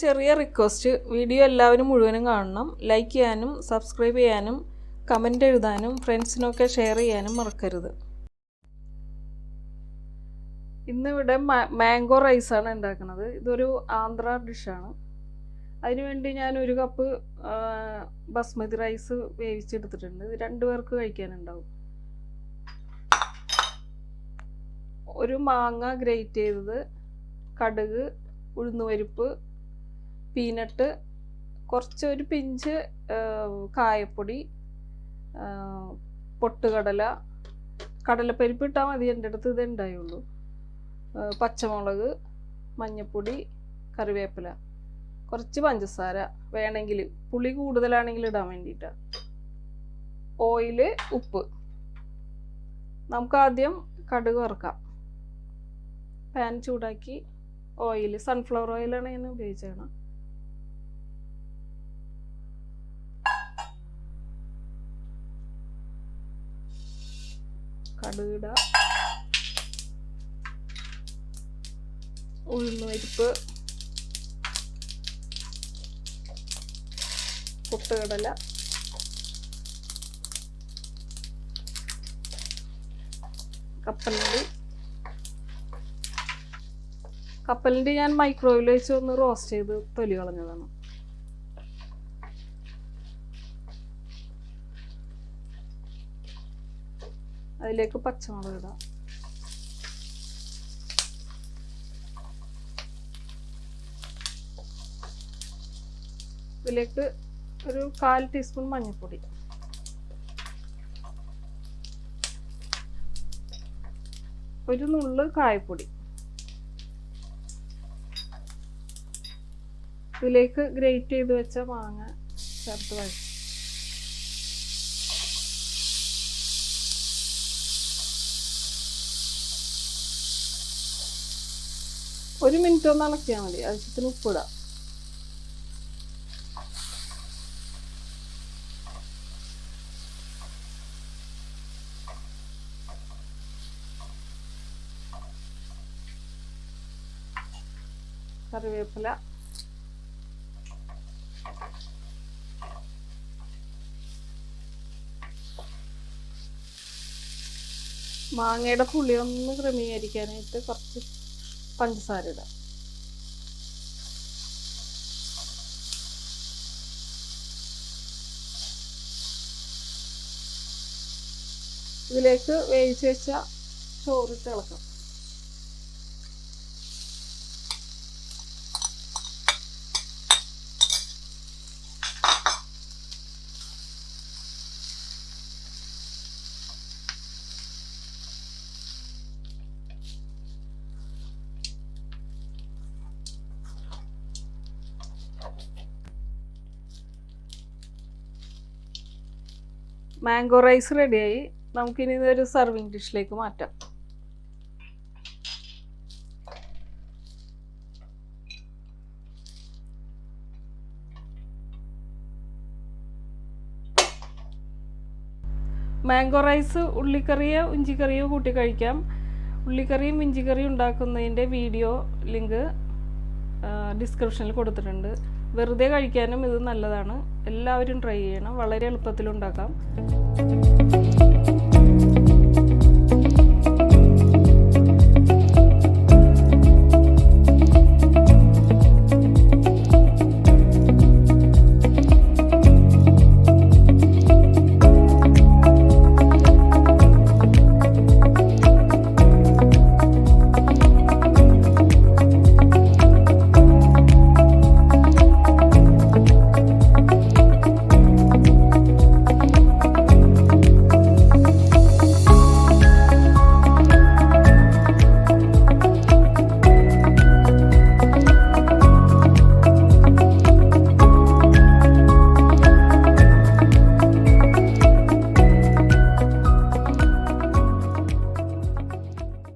ചെറിയ request, video എല്ലാവരും മുഴുവനും കാണണം. ലൈക്ക് ചെയ്യാനും സബ്സ്ക്രൈബ് ചെയ്യാനും കമൻ്റ് എഴുതാനും ഫ്രണ്ട്സിനൊക്കെ ഷെയർ ചെയ്യാനും മറക്കരുത്. ഇന്നിവിടെ മാംഗോ റൈസാണ് ഉണ്ടാക്കുന്നത്. ഇതൊരു ആന്ധ്ര ഡിഷാണ്. അതിനുവേണ്ടി ഞാൻ 1 കപ്പ് ബസ്മതി റൈസ് വേവിച്ചെടുത്തിട്ടുണ്ട്. ഇത് 2 പേർക്ക് കഴിക്കാനുണ്ടാവും. 1 മാങ്ങ ഗ്രേറ്റ് ചെയ്തത്, കടുക്, ഉഴുന്നുപരിപ്പ്, പീനട്ട്, ഒരു പിഞ്ച് കായപ്പൊടി, പൊട്ടുകടല, കടലപ്പരിപ്പ് ഇട്ടാൽ മതി, എൻ്റെ അടുത്ത് ഇത് ഉണ്ടായുള്ളൂ, പച്ചമുളക്, മഞ്ഞൾപ്പൊടി, കറിവേപ്പില, കുറച്ച് പഞ്ചസാര വേണമെങ്കിൽ, പുളി കൂടുതലാണെങ്കിൽ ഇടാൻ വേണ്ടിയിട്ടാണ്, ഓയിൽ, ഉപ്പ്. നമുക്കാദ്യം കടുക് വറുക്കാം. പാൻ ചൂടാക്കി ഓയിൽ, സൺഫ്ലവർ ഓയിലാണ് ഞാൻ ഉപയോഗിച്ചത്. കടുകിട, ഉഴുന്നുപരിപ്പ്, പൊട്ടുകടല, കപ്പലണ്ടി ഞാൻ മൈക്രോവേവിൽ വെച്ച് ഒന്ന് റോസ്റ്റ് ചെയ്ത് തൊലി കളഞ്ഞതാണ്. അതിലേക്ക് പച്ചമുളക് ഇടാം. ഇതിലേക്ക് ഒരു 1/4 ടീസ്പൂൺ മഞ്ഞൾപ്പൊടി, ഒരു നുള്ള് കായപ്പൊടി. ഇതിലേക്ക് ഗ്രേറ്റ് ചെയ്ത് വെച്ച മാങ്ങ ചേർത്ത് വഴറ്റും. ഒരു മിനിറ്റ് ഒന്ന് ഇളക്കിയാൽ മതി. ആവശ്യത്തിന് ഉപ്പിടാം. കറിവേപ്പില, മാങ്ങയുടെ പുളി ഒന്ന് ക്രമീകരിക്കാനായിട്ട് കുറച്ച് പഞ്ചസാര ഇടാം. ഇതിലേക്ക് വേവിച്ച് വെച്ച ചോറിട്ട് ഇളക്കാം. മാംഗോ റൈസ് റെഡിയായി. നമുക്കിനി ഇതൊരു സർവിങ് ഡിഷിലേക്ക് മാറ്റാം. മാംഗോ റൈസ് ഉള്ളിക്കറിയോ ഇഞ്ചിക്കറിയോ കൂട്ടി കഴിക്കാം. ഉള്ളിക്കറിയും ഇഞ്ചിക്കറിയും ഉണ്ടാക്കുന്നതിൻ്റെ വീഡിയോ ലിങ്ക് ഡിസ്ക്രിപ്ഷനിൽ കൊടുത്തിട്ടുണ്ട്. വെറുതെ കഴിക്കാനും ഇത് നല്ലതാണ്. എല്ലാവരും ട്രൈ ചെയ്യണം. വളരെ എളുപ്പത്തിൽ ഉണ്ടാക്കാം.